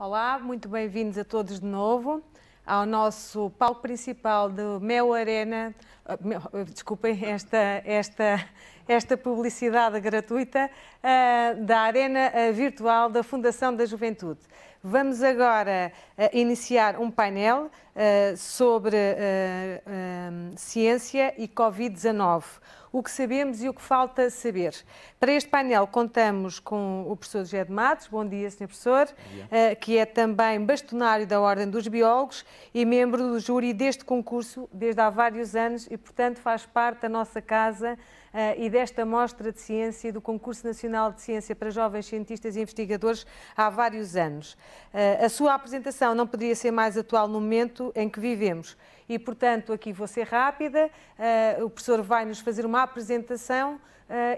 Olá, muito bem-vindos a todos de novo ao nosso palco principal do Mel Arena. Desculpem esta publicidade gratuita da Arena Virtual da Fundação da Juventude. Vamos agora iniciar um painel sobre ciência e Covid-19. O que sabemos e o que falta saber. Para este painel contamos com o professor José de Matos, bom dia, Sr. Professor, que é também bastonário da Ordem dos Biólogos e membro do júri deste concurso desde há vários anos e, portanto, faz parte da nossa casa e desta mostra de ciência do Concurso Nacional de Ciência para Jovens Cientistas e Investigadores há vários anos. A sua apresentação não poderia ser mais atual no momento em que vivemos. E, portanto, aqui vou ser rápida, o professor vai nos fazer uma apresentação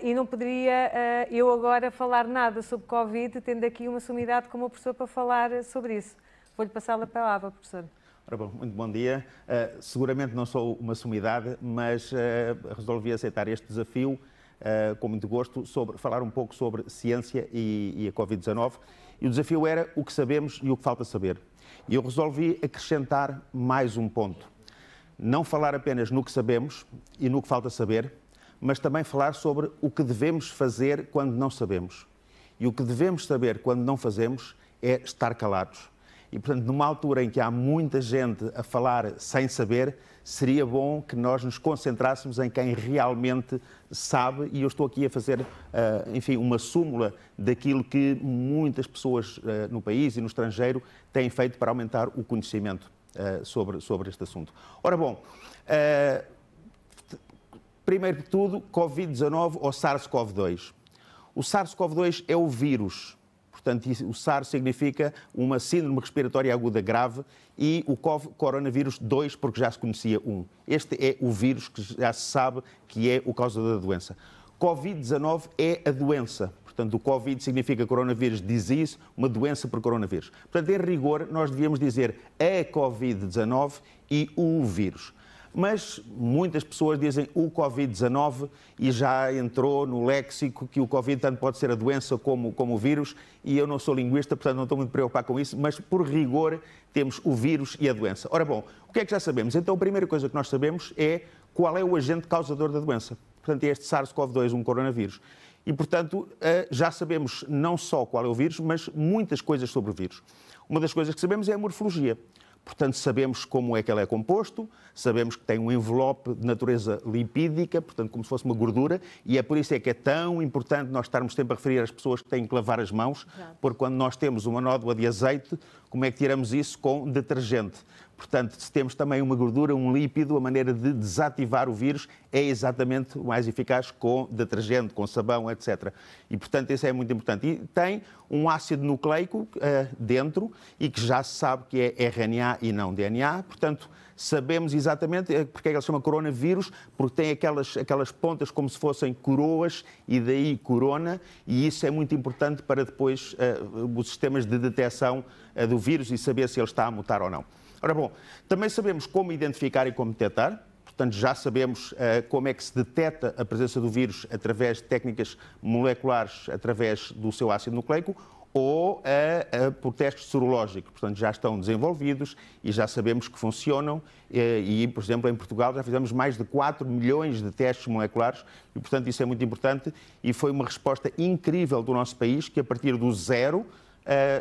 e não poderia eu agora falar nada sobre Covid, tendo aqui uma sumidade como o professor para falar sobre isso. Vou-lhe passar a palavra, professor. Ora bom, muito bom dia. Seguramente não sou uma sumidade, mas resolvi aceitar este desafio com muito gosto, falar um pouco sobre ciência e a Covid-19. E o desafio era o que sabemos e o que falta saber. E eu resolvi acrescentar mais um ponto. Não falar apenas no que sabemos e no que falta saber, mas também falar sobre o que devemos fazer quando não sabemos. E o que devemos saber quando não fazemos é estar calados. E, portanto, numa altura em que há muita gente a falar sem saber, seria bom que nós nos concentrássemos em quem realmente sabe, e eu estou aqui a fazer, enfim, uma súmula daquilo que muitas pessoas no país e no estrangeiro têm feito para aumentar o conhecimento sobre este assunto. Ora bom, primeiro de tudo, Covid-19 ou SARS-CoV-2. O SARS-CoV-2 é o vírus. Portanto, o SARS significa uma síndrome respiratória aguda grave e o coronavírus 2, porque já se conhecia um. Este é o vírus que já se sabe que é o causador da doença. Covid-19 é a doença. Portanto, o Covid significa Coronavirus Disease, uma doença por coronavírus. Portanto, em rigor, nós devíamos dizer a Covid-19 e o vírus. Mas muitas pessoas dizem o Covid-19 e já entrou no léxico que o Covid tanto pode ser a doença como o vírus, e eu não sou linguista, portanto não estou muito preocupado com isso, mas por rigor temos o vírus e a doença. Ora bom, o que é que já sabemos? Então a primeira coisa que nós sabemos é qual é o agente causador da doença. Portanto, é este SARS-CoV-2, um coronavírus. E, portanto, já sabemos não só qual é o vírus, mas muitas coisas sobre o vírus. Uma das coisas que sabemos é a morfologia. Portanto, sabemos como é que ele é composto, sabemos que tem um envelope de natureza lipídica, portanto, como se fosse uma gordura, e é por isso é que é tão importante nós estarmos sempre a referir às pessoas que têm que lavar as mãos, porque quando nós temos uma nódoa de azeite, como é que tiramos isso? Com detergente. Portanto, se temos também uma gordura, um lípido, a maneira de desativar o vírus é exatamente o mais eficaz com detergente, com sabão, etc. E, portanto, isso é muito importante. E tem um ácido nucleico dentro e que já se sabe que é RNA e não DNA. Portanto, sabemos exatamente porque é que ele se chama coronavírus, porque tem aquelas pontas como se fossem coroas e daí corona, e isso é muito importante para depois os sistemas de detecção do vírus e saber se ele está a mutar ou não. Ora bom, também sabemos como identificar e como detectar, portanto já sabemos como é que se detecta a presença do vírus através de técnicas moleculares, através do seu ácido nucleico, ou por testes sorológicos, portanto já estão desenvolvidos e já sabemos que funcionam e, por exemplo, em Portugal já fizemos mais de 4 milhões de testes moleculares e, portanto, isso é muito importante e foi uma resposta incrível do nosso país que, a partir do zero,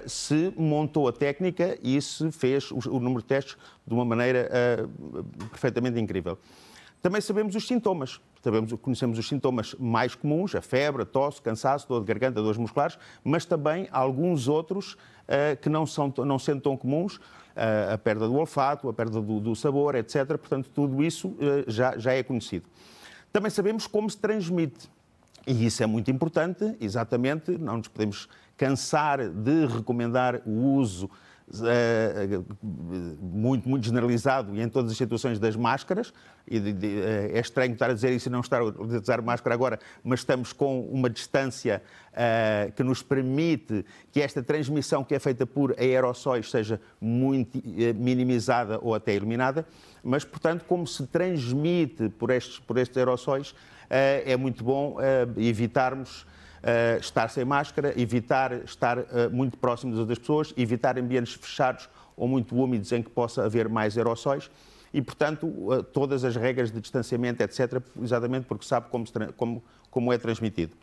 se montou a técnica e se fez o número de testes de uma maneira perfeitamente incrível. Também sabemos os sintomas. Conhecemos os sintomas mais comuns, a febre, a tosse, cansaço, dor de garganta, dores musculares, mas também alguns outros que não sendo tão comuns, a perda do olfato, a perda do sabor, etc. Portanto, tudo isso já é conhecido. Também sabemos como se transmite. E isso é muito importante, exatamente, não nos podemos cansar de recomendar o uso muito generalizado e em todas as situações das máscaras. É estranho estar a dizer isso e não estar a usar máscara agora, mas estamos com uma distância que nos permite que esta transmissão que é feita por aerossóis seja muito minimizada ou até eliminada. Mas, portanto, como se transmite por estes aerossóis, é muito bom evitarmos estar sem máscara, evitar estar muito próximo das outras pessoas, evitar ambientes fechados ou muito úmidos em que possa haver mais aerossóis e, portanto, todas as regras de distanciamento, etc., exatamente porque sabe como é transmitido.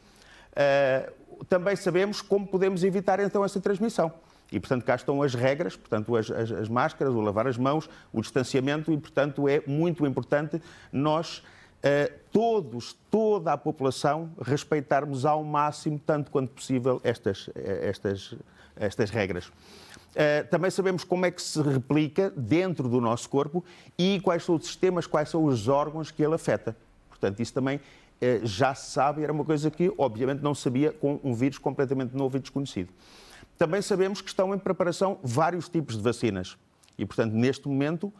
Também sabemos como podemos evitar, então, essa transmissão. E, portanto, cá estão as regras, portanto, as máscaras, o lavar as mãos, o distanciamento e, portanto, é muito importante nós, toda a população, respeitarmos ao máximo, tanto quanto possível, estas regras. Também sabemos como é que se replica dentro do nosso corpo e quais são os sistemas, quais são os órgãos que ele afeta. Portanto, isso também já se sabe, era uma coisa que, obviamente, não sabia com um vírus completamente novo e desconhecido. Também sabemos que estão em preparação vários tipos de vacinas. E, portanto, neste momento,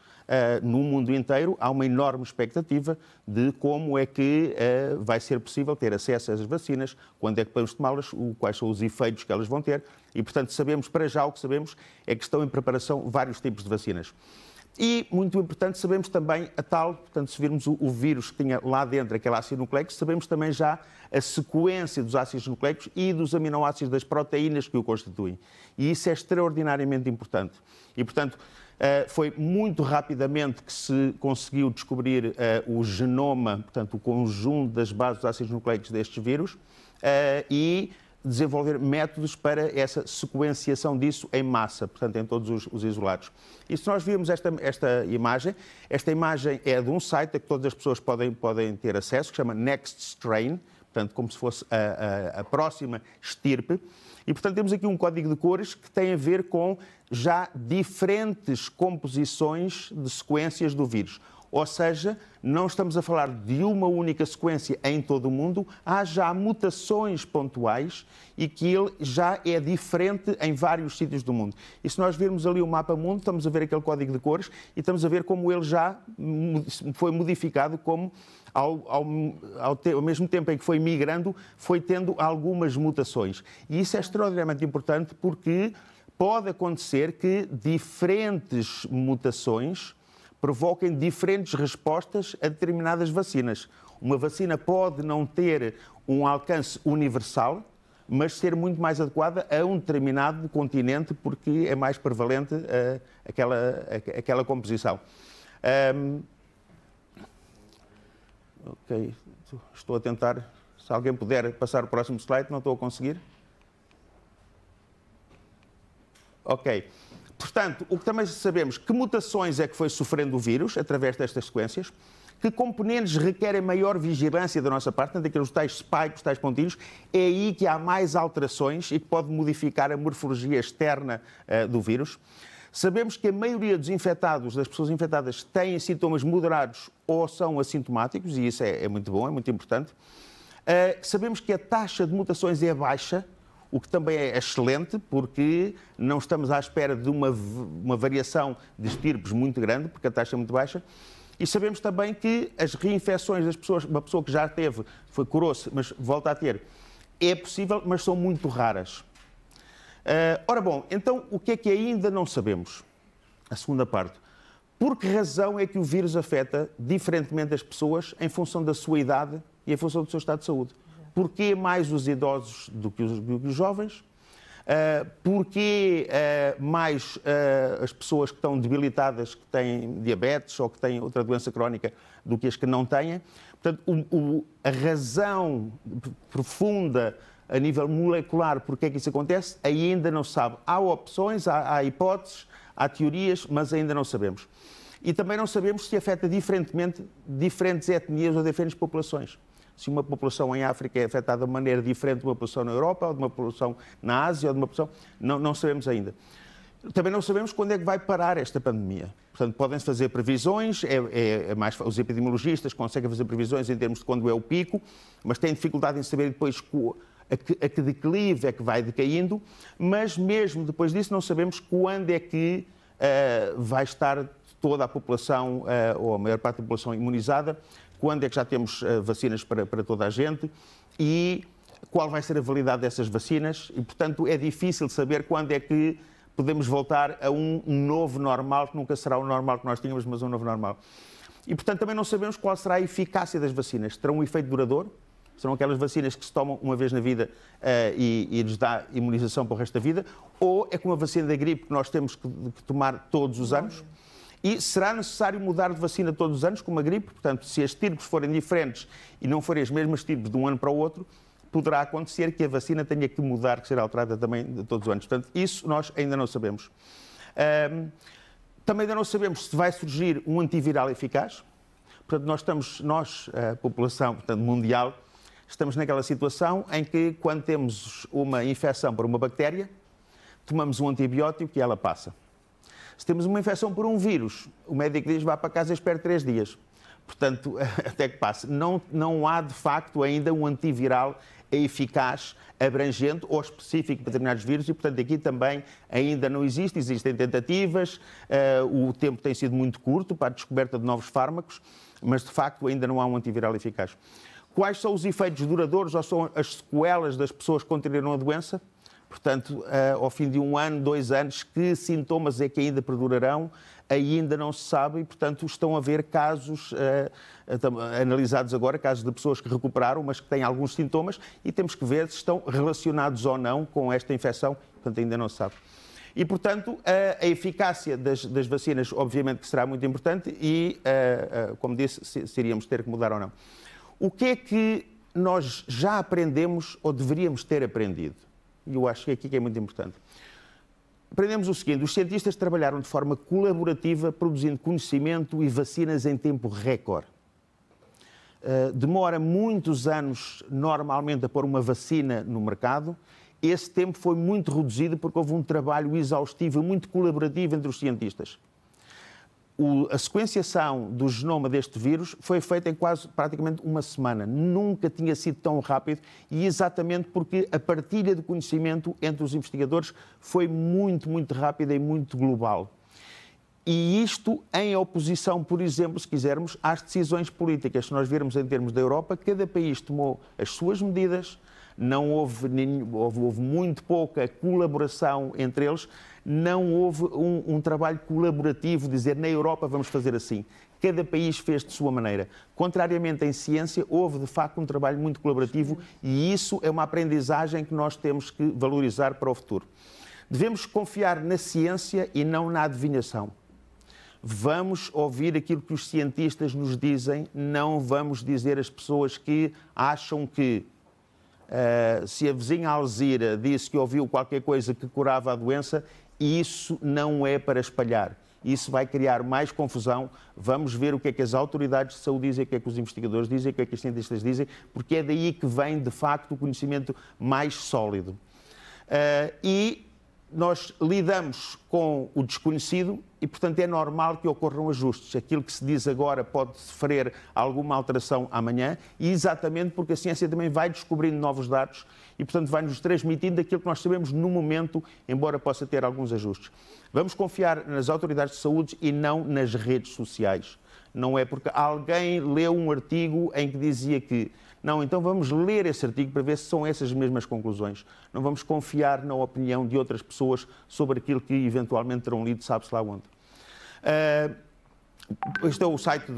no mundo inteiro, há uma enorme expectativa de como é que vai ser possível ter acesso a essas vacinas, quando é que podemos tomá-las, quais são os efeitos que elas vão ter. E, portanto, sabemos, para já, o que sabemos é que estão em preparação vários tipos de vacinas. E, muito importante, sabemos também a tal, portanto, se virmos o vírus que tinha lá dentro, aquele ácido nucleico, sabemos também já a sequência dos ácidos nucleicos e dos aminoácidos das proteínas que o constituem. E isso é extraordinariamente importante. E, portanto, foi muito rapidamente que se conseguiu descobrir o genoma, portanto, o conjunto das bases dos ácidos nucleicos destes vírus e desenvolver métodos para essa sequenciação disso em massa, portanto, em todos os isolados. E se nós virmos esta imagem é de um site a que todas as pessoas podem ter acesso, que se chama Next Strain, portanto, como se fosse a próxima estirpe. E, portanto, temos aqui um código de cores que tem a ver com já diferentes composições de sequências do vírus. Ou seja, não estamos a falar de uma única sequência em todo o mundo, há já mutações pontuais e que ele já é diferente em vários sítios do mundo. E se nós virmos ali o mapa mundo, estamos a ver aquele código de cores e estamos a ver como ele já foi modificado, como ao mesmo tempo em que foi migrando, foi tendo algumas mutações. E isso é extraordinariamente importante porque pode acontecer que diferentes mutações provoquem diferentes respostas a determinadas vacinas. Uma vacina pode não ter um alcance universal, mas ser muito mais adequada a um determinado continente porque é mais prevalente aquela composição. Ok, estou a tentar, se alguém puder passar o próximo slide, não estou a conseguir. Ok. Portanto, o que também sabemos, que mutações é que foi sofrendo o vírus através destas sequências, que componentes requerem maior vigilância da nossa parte, daqueles tais spikes, tais pontinhos, é aí que há mais alterações e que pode modificar a morfologia externa do vírus. Sabemos que a maioria dos infectados, das pessoas infectadas, têm sintomas moderados ou são assintomáticos, e isso é muito bom, é muito importante. Sabemos que a taxa de mutações é baixa, o que também é excelente, porque não estamos à espera de uma variação de estirpes muito grande, porque a taxa é muito baixa. E sabemos também que as reinfecções das pessoas, uma pessoa que já teve, curou-se, mas volta a ter, é possível, mas são muito raras. Ora bom, então o que é que ainda não sabemos? A segunda parte. Por que razão é que o vírus afeta diferentemente as pessoas em função da sua idade e em função do seu estado de saúde? Porquê mais os idosos do que os jovens? Porquê mais as pessoas que estão debilitadas, que têm diabetes ou que têm outra doença crónica, do que as que não têm? Portanto, a razão profunda a nível molecular porque é que isso acontece, ainda não se sabe. Há opções, há hipóteses, há teorias, mas ainda não sabemos. E também não sabemos se afeta diferentemente diferentes etnias ou diferentes populações. Se uma população em África é afetada de maneira diferente de uma população na Europa, ou de uma população na Ásia, ou de uma população... Não sabemos ainda. Também não sabemos quando é que vai parar esta pandemia. Portanto, podem-se fazer previsões, os epidemiologistas conseguem fazer previsões em termos de quando é o pico, mas têm dificuldade em saber depois a que declive é que vai decaindo, mas mesmo depois disso não sabemos quando é que vai estar toda a população, ou a maior parte da população imunizada, quando é que já temos vacinas para toda a gente e qual vai ser a validade dessas vacinas e, portanto, é difícil saber quando é que podemos voltar a um novo normal, que nunca será o normal que nós tínhamos, mas um novo normal. E, portanto, também não sabemos qual será a eficácia das vacinas. Terão um efeito duradouro? serão aquelas vacinas que se tomam uma vez na vida e nos dá imunização para o resto da vida, ou é como a vacina da gripe que nós temos que tomar todos os anos. E será necessário mudar de vacina todos os anos, como a gripe. Portanto, se as tipos forem diferentes e não forem as mesmas tipos de um ano para o outro, poderá acontecer que a vacina tenha que mudar, que será alterada também de todos os anos. Portanto, isso nós ainda não sabemos. Também ainda não sabemos se vai surgir um antiviral eficaz. Portanto, nós, a população mundial, estamos naquela situação em que, quando temos uma infecção por uma bactéria, tomamos um antibiótico e ela passa. Se temos uma infecção por um vírus, o médico diz vá para casa e espere 3 dias. Portanto, até que passe. Não há, de facto, ainda um antiviral eficaz, abrangente ou específico para determinados vírus e, portanto, aqui também ainda não existe. Existem tentativas, o tempo tem sido muito curto para a descoberta de novos fármacos, mas, de facto, ainda não há um antiviral eficaz. Quais são os efeitos duradouros ou são as sequelas das pessoas que contraíram a doença? Portanto, ao fim de 1 ano, 2 anos, que sintomas é que ainda perdurarão? Ainda não se sabe e, portanto, estão a haver casos analisados agora, casos de pessoas que recuperaram, mas que têm alguns sintomas e temos que ver se estão relacionados ou não com esta infecção. Portanto, ainda não se sabe. E, portanto, a eficácia das vacinas, obviamente, que será muito importante e, como disse, se iríamos ter que mudar ou não. O que é que nós já aprendemos ou deveríamos ter aprendido? E eu acho que aqui é muito importante. Aprendemos o seguinte: os cientistas trabalharam de forma colaborativa, produzindo conhecimento e vacinas em tempo recorde. Demora muitos anos, normalmente, a pôr uma vacina no mercado. Esse tempo foi muito reduzido porque houve um trabalho exaustivo e muito colaborativo entre os cientistas. A sequenciação do genoma deste vírus foi feita em praticamente 1 semana. Nunca tinha sido tão rápido e exatamente porque a partilha de conhecimento entre os investigadores foi muito, muito rápida e muito global. E isto em oposição, por exemplo, se quisermos, às decisões políticas. Se nós virmos em termos da Europa, cada país tomou as suas medidas, não houve muito pouca colaboração entre eles, não houve um trabalho colaborativo, dizer na Europa vamos fazer assim. Cada país fez de sua maneira. Contrariamente em ciência, houve de facto um trabalho muito colaborativo e isso é uma aprendizagem que nós temos que valorizar para o futuro. Devemos confiar na ciência e não na adivinhação. Vamos ouvir aquilo que os cientistas nos dizem, não vamos dizer às pessoas que acham que se a vizinha Alzira disse que ouviu qualquer coisa que curava a doença, isso não é para espalhar. Isso vai criar mais confusão. Vamos ver o que é que as autoridades de saúde dizem, o que é que os investigadores dizem, o que é que os cientistas dizem, porque é daí que vem, de facto, o conhecimento mais sólido. E nós lidamos com o desconhecido e, portanto, é normal que ocorram ajustes. Aquilo que se diz agora pode sofrer alguma alteração amanhã e exatamente porque a ciência também vai descobrindo novos dados e, portanto, vai-nos transmitindo aquilo que nós sabemos no momento, embora possa ter alguns ajustes. Vamos confiar nas autoridades de saúde e não nas redes sociais. Não é porque alguém leu um artigo em que dizia que não, então vamos ler esse artigo para ver se são essas mesmas conclusões. Não vamos confiar na opinião de outras pessoas sobre aquilo que eventualmente terão lido, sabe-se lá onde. Este é o site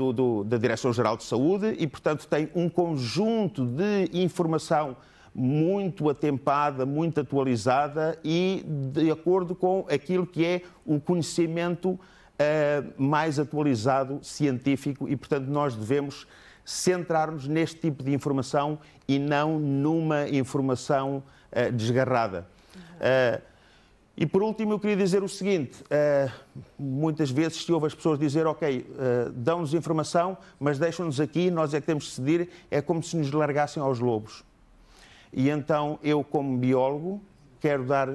da Direção-Geral de Saúde e, portanto, tem um conjunto de informação muito atempada, muito atualizada e de acordo com aquilo que é o conhecimento mais atualizado, científico e, portanto, nós devemos centrar-nos neste tipo de informação e não numa informação desgarrada. E por último eu queria dizer o seguinte, muitas vezes se ouve as pessoas dizer ok, dão-nos informação, mas deixam-nos aqui, nós é que temos de decidir, é como se nos largassem aos lobos. E então eu, como biólogo, quero dar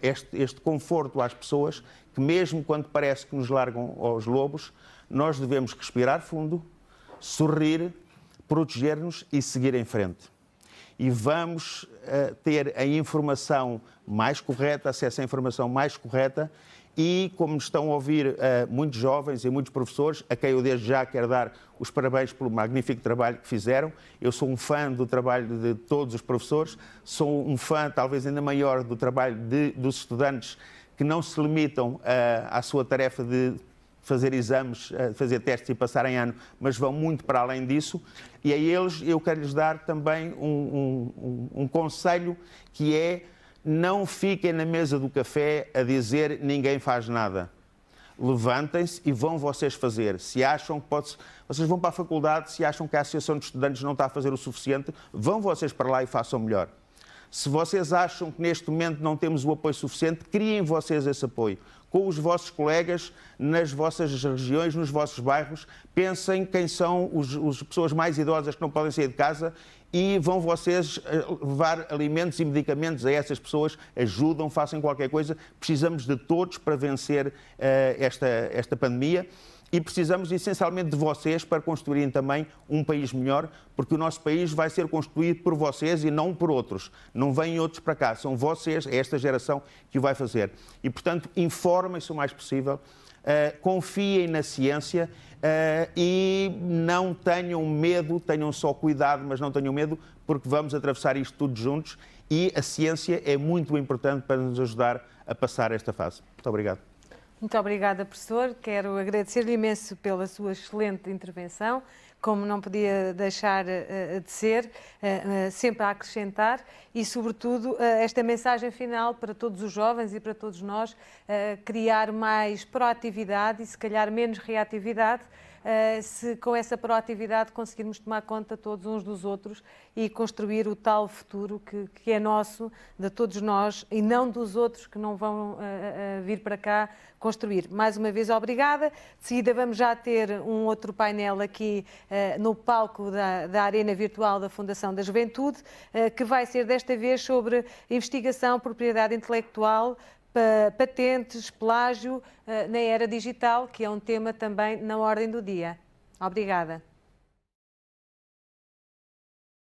este conforto às pessoas que mesmo quando parece que nos largam aos lobos, nós devemos respirar fundo, sorrir, proteger-nos e seguir em frente. E vamos ter a informação mais correta, acesso à informação mais correta e, como estão a ouvir muitos jovens e muitos professores, a quem eu desde já quero dar os parabéns pelo magnífico trabalho que fizeram. Eu sou um fã do trabalho de todos os professores, sou um fã talvez ainda maior do trabalho dos estudantes que não se limitam à sua tarefa de fazer exames, fazer testes e passarem ano, mas vão muito para além disso. E a eles eu quero lhes dar também um conselho, que é: não fiquem na mesa do café a dizer ninguém faz nada. Levantem-se e vão vocês fazer. Se acham que vocês vão para a faculdade, se acham que a Associação de Estudantes não está a fazer o suficiente, vão vocês para lá e façam melhor. Se vocês acham que neste momento não temos o apoio suficiente, criem vocês esse apoio. Com os vossos colegas, nas vossas regiões, nos vossos bairros, pensem quem são as pessoas mais idosas que não podem sair de casa e vão vocês levar alimentos e medicamentos a essas pessoas, ajudam, façam qualquer coisa. Precisamos de todos para vencer esta pandemia. E precisamos essencialmente de vocês para construírem também um país melhor, porque o nosso país vai ser construído por vocês e não por outros. Não vêm outros para cá, são vocês, é esta geração que o vai fazer. E, portanto, informem-se o mais possível, confiem na ciência e não tenham medo, tenham só cuidado, mas não tenham medo, porque vamos atravessar isto tudo juntos e a ciência é muito importante para nos ajudar a passar esta fase. Muito obrigado. Muito obrigada, professor. Quero agradecer-lhe imenso pela sua excelente intervenção, como não podia deixar de ser, sempre a acrescentar e, sobretudo, esta mensagem final para todos os jovens e para todos nós, criar mais proatividade e, se calhar, menos reatividade, se com essa proatividade conseguirmos tomar conta todos uns dos outros e construir o tal futuro que é nosso, de todos nós, e não dos outros que não vão vir para cá construir. Mais uma vez, obrigada. De seguida vamos já ter um outro painel aqui no palco da Arena Virtual da Fundação da Juventude, que vai ser desta vez sobre investigação, propriedade intelectual, patentes, plágio na era digital, que é um tema também na ordem do dia. Obrigada.